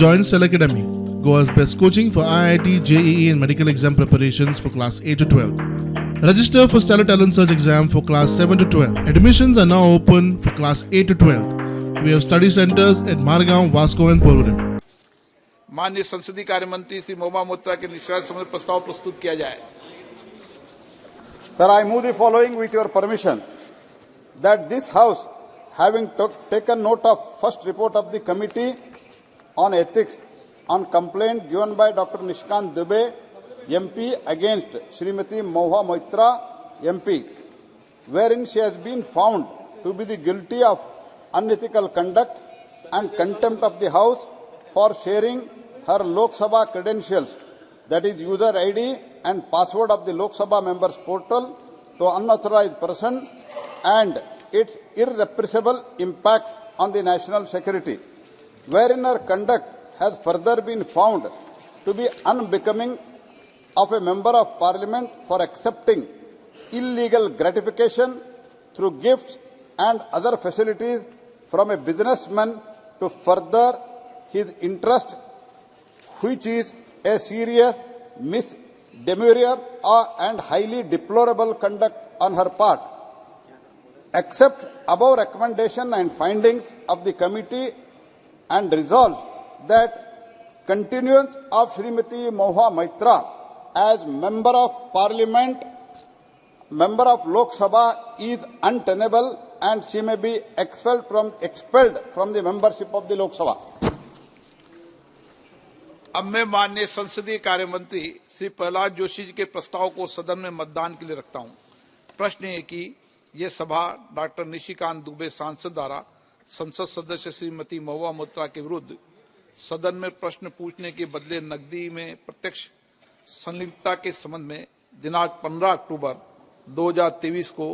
Join Cell Academy, Goa's best coaching for IIT, JEE and medical exam preparations for class 8 to 12. Register for Stellar Talent Search exam for class 7 to 12. Admissions are now open for class 8 to 12. We have study centers at Margaon, Vasco and Porvorim. माननीय संसदीय कार्य मंत्री श्री महुआ मोइत्रा के निष्कासित संबंध प्रस्ताव प्रस्तुत किया जाए। Sir, I move the following with your permission, that this House, having taken note of first report of the Committee on Ethics on complaint given by Dr. Nishikant Dubey, MP, against Srimati Mahua Moitra, MP, wherein she has been found to be the guilty of unethical conduct and contempt of the House for sharing her Lok Sabha credentials, that is user ID and password of the Lok Sabha members portal, to unauthorized person, and its irrepressible impact on the national security, wherein her conduct has further been found to be unbecoming of a member of parliament for accepting illegal gratification through gifts and other facilities from a businessman to further his interest, which is a serious misdemeanor and highly deplorable conduct on her part. Accept above recommendation and findings of the committee and resolve that continuance of Srimati Mahua Moitra as Member of Parliament, Member of Lok Sabha is untenable and she may be expelled from the membership of the Lok Sabha. अब मैं माननीय संसदीय कार्य मंत्री श्री प्रहलाद जोशी जी के प्रस्ताव को सदन में मतदान के लिए रखता हूं। प्रश्न है कि यह सभा डॉक्टर निशिकांत दुबे सांसद द्वारा संसद सदस्य श्रीमती महुआ मोइत्रा के विरुद्ध सदन में प्रश्न पूछने के बदले नकदी में प्रत्यक्ष संलिप्तता के संबंध में दिनांक 15 अक्टूबर 2023 को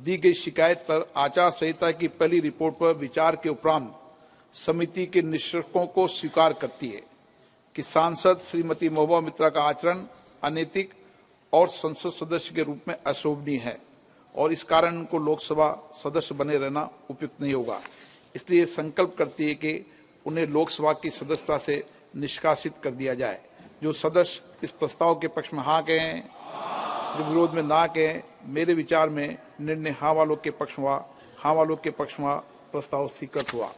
दी गई शिकायत पर आचार संहिता की पहली रिपोर्ट पर विचार के उपरांत समिति के निष्कर्षों को स्वीकार करती है कि सांसद श्रीमती महुआ मोइत्रा का आचरण अनैतिक और संसद सदस्य के रूप में अशोभनीय है और इस कारण उनको लोकसभा सदस्य बने रहना उपयुक्त नहीं होगा। इसलिए संकल्प करती है कि उन्हें लोकसभा की सदस्यता से निष्कासित कर दिया जाए। जो सदस्य इस प्रस्ताव के पक्ष में हाँ कहें, जो विरोध में ना कहें, मेरे विचार में निर्णय हाँ वालों के पक्ष में प्रस्ताव स्वीकृत हुआ।